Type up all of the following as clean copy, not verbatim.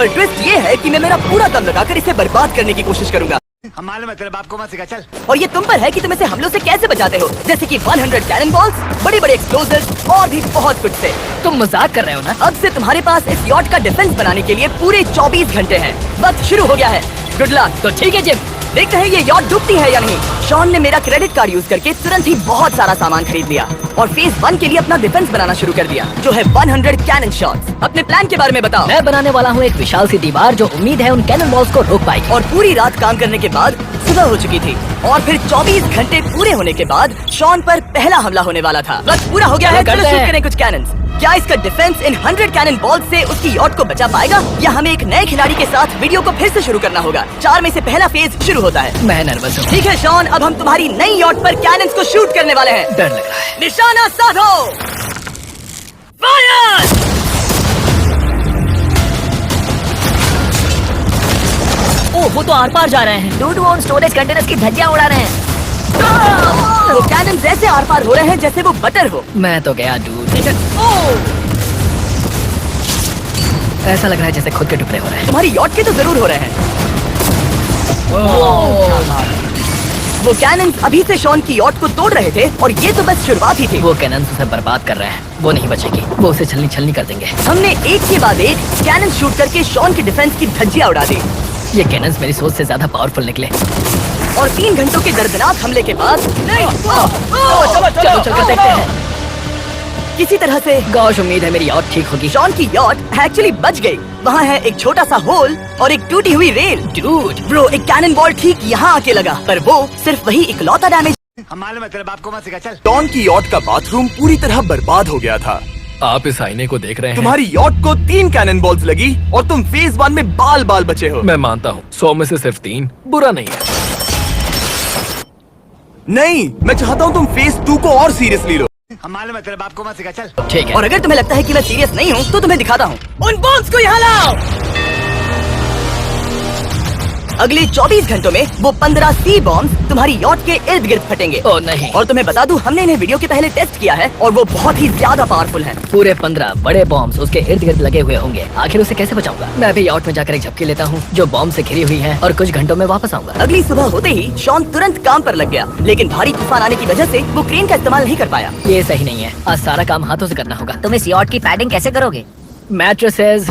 पर ट्विस्ट ये है कि मैं मेरा पूरा दम लगाकर इसे बर्बाद करने की कोशिश करूंगा। हम मालूम है तेरे बाप को मत सिखा, चल। और ये तुम पर है कि तुम इसे हमलों से कैसे बचाते हो, जैसे कि 100 कैनन बॉल्स, बड़े बड़े एक्सप्लोजिव्स और भी बहुत कुछ से। तुम मजाक कर रहे हो ना? अब से तुम्हारे पास इस यॉट का डिफेंस बनाने के लिए पूरे 24 घंटे हैं। वक्त शुरू हो गया है। Good luck. तो ठीक है जिम, देखते हैं ये यॉट डूबती है या नहीं। शॉन ने मेरा क्रेडिट कार्ड यूज करके तुरंत ही बहुत सारा सामान खरीद लिया और फेज 1 के लिए अपना डिफेंस बनाना शुरू कर दिया, जो है 100 कैनन शॉट्स। अपने प्लान के बारे में बताओ। मैं बनाने वाला हूँ एक विशाल सी दीवार जो उम्मीद है उन कैनन बॉल्स को रोक पाएगी। और पूरी रात काम करने के बाद सुबह हो चुकी थी और फिर 24 घंटे पूरे होने के बाद शॉन पर पहला हमला होने वाला था। वक्त पूरा हो गया है। चलो शूट करें कुछ कैनन्स। क्या इसका डिफेंस इन 100 कैनन बॉल्स से उसकी यॉट को बचा पाएगा, या हमें एक नए खिलाड़ी के साथ वीडियो को फिर से शुरू करना होगा? 4 में से पहला फेज शुरू होता है। मैं नर्वस हूँ। ठीक है शॉन, अब हम तुम्हारी नई यॉट पर कैनन्स को शूट करने वाले हैं। डर लग रहा है। निशाना साधो। फायर! ओह, वो तो आर पार जा रहे हैं। डूड, वो उन स्टोरेज कंटेनर्स की धज्जियां उड़ा रहे हैं। वो कैनन्स ऐसे आर पार हो रहे हैं जैसे वो बटर हो। मैं तो गया डूड। ओह! ऐसा लग रहा है जैसे खुद के टुकड़े हो रहे हैं। तुम्हारी यॉट के तो जरूर हो रहे हैं। वो कैनन्स अभी से शॉन की यॉट को तोड़ रहे थे और ये तो बस शुरुआत ही थी। वो कैनन उसे बर्बाद कर रहे हैं। वो नहीं बचेगी। वो उसे छलनी छलनी कर देंगे। हमने एक के बाद एक कैनन शूट करके शॉन की डिफेंस की धज्जियां उड़ा दी। ये कैनन्स मेरी सोच से ज्यादा पावरफुल निकले। और 3 घंटों के दर्दनाक हमले के बाद चलो चलकर देखते हैं। किसी तरह से गॉश, उम्मीद है मेरी यॉट ठीक होगी। शॉन की यॉट एक्चुअली बच गई। वहाँ है एक छोटा सा होल और एक टूटी हुई रेल। डूड, ब्रो, एक कैनन बॉल ठीक यहाँ आके लगा, पर वो सिर्फ वही इकलौता डैमेज। हम मालूम है तेरे बाप को मत सिखा, चल। शॉन की यॉट का बाथरूम पूरी तरह बर्बाद हो गया था। आप इस आईने को देख रहे हैं? तुम्हारी यॉट को 3 कैनन बॉल्स लगी और तुम फेज 1 में बाल बाल बचे हो। मैं मानता हूँ 100 में से सिर्फ 3 बुरा नहीं है। नहीं, मैं चाहता हूँ तुम फेज 2 को और सीरियसली लो। हम मालूम है तेरे बाप को मत सिखा, चल। ठीक है। और अगर तुम्हें लगता है कि मैं सीरियस नहीं हूँ तो तुम्हें दिखाता हूँ। उन बॉम्ब्स को यहाँ लाओ। अगले 24 घंटों में वो 15 सी बॉम्ब तुम्हारी यॉट के इर्द गिर्द फटेंगे। ओह नहीं। और तुम्हें बता दूं, हमने इन्हें वीडियो के पहले टेस्ट किया है और वो बहुत ही ज्यादा पावरफुल हैं। पूरे 15 बड़े बॉम्ब्स उसके इर्द गिर्द लगे हुए होंगे। आखिर उसे कैसे बचाऊंगा? मैं भी यॉट में जाकर एक झपकी लेता हूँ जो बॉम्ब से घिरी हुई है और कुछ घंटों में वापस आऊंगा। अगली सुबह होते ही शॉन तुरंत काम पर लग गया, लेकिन भारी तूफान आने की वजह से वो क्रेन का इस्तेमाल नहीं कर पाया। ये सही नहीं है। आज सारा काम हाथों से करना होगा। तुम इस यॉट की पैडिंग कैसे करोगे? मैट्रेसेस।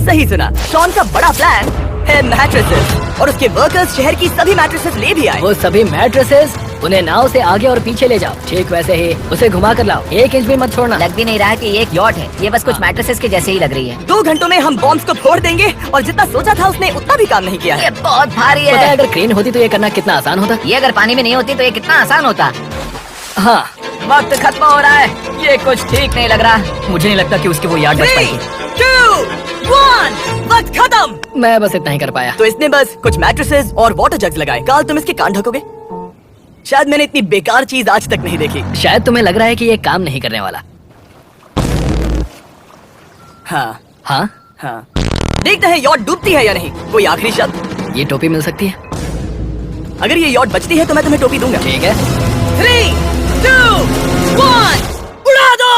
सही सुना, शॉन का बड़ा प्लान है मैट्रेसेस, और उसके वर्कर्स शहर की सभी मैट्रेसेस ले भी आए। वो सभी मैट्रेसेस, उन्हें नाव से आगे और पीछे ले जाओ। ठीक वैसे ही उसे घुमा कर लाओ। 1 इंच भी मत छोड़ना। लग भी नहीं रहा है कि ये एक यॉट है। ये बस कुछ मैट्रेसेस के जैसे ही लग रही है। 2 घंटों में हम बॉम्ब्स को फोड़ देंगे, और जितना सोचा था उसने उतना भी काम नहीं किया ये है। बहुत भारी पता है है। अगर क्रेन होती तो ये करना कितना आसान होता। ये अगर पानी में नहीं होती तो ये कितना आसान होता। हाँ, वक्त खत्म हो रहा है। ये कुछ ठीक नहीं लग रहा। मुझे नहीं लगता कि उसकी वो याद बच 3, पाएगी। 2, 1, वक्त खत्म। मैं बस इतना ही कर पाया। तो इसने बस कुछ मैट्रेसेस और वाटर जग्स लगाए। काल, तुम इसके कान ढकोगे? शायद मैंने इतनी बेकार चीज आज तक नहीं देखी। शायद तुम्हें लग रहा है कि ये काम नहीं करने वाला। हाँ हाँ, हाँ, देखते हैं यॉट डूबती है या नहीं। कोई आखिरी शब्द? ये टोपी मिल सकती है। अगर ये यॉट बचती है तो मैं तुम्हें टोपी दूंगा। ठीक है। 3, 2, 1, उड़ा दो।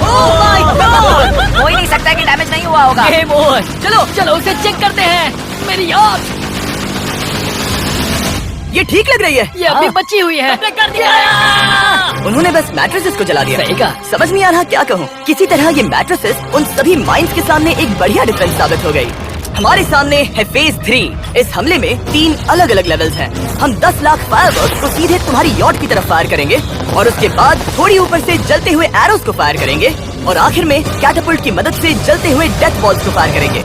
Oh my God! हो ही नहीं सकता कि डैमेज नहीं हुआ होगा। Game over. चलो चलो उसे चेक करते हैं। मेरी याद ये ठीक लग रही है। ये अभी बची हुई है। हमने कर दिया। उन्होंने बस मैट्रेसेस को जला दिया। सही कहा। समझ नहीं आ रहा क्या कहूँ। किसी तरह ये मैट्रेसेस उन सभी माइंस के सामने एक बढ़िया डिफेंस साबित हो गई। हमारे सामने है फेज 3। इस हमले में 3 अलग अलग लेवल्स हैं। हम 10 लाख फायरवर्क्स को सीधे तुम्हारी यॉट की तरफ फायर करेंगे, और उसके बाद थोड़ी ऊपर से जलते हुए एरोस को फायर करेंगे, और आखिर में कैटापल्ट की मदद से जलते हुए डेथ बॉल्स को फायर करेंगे।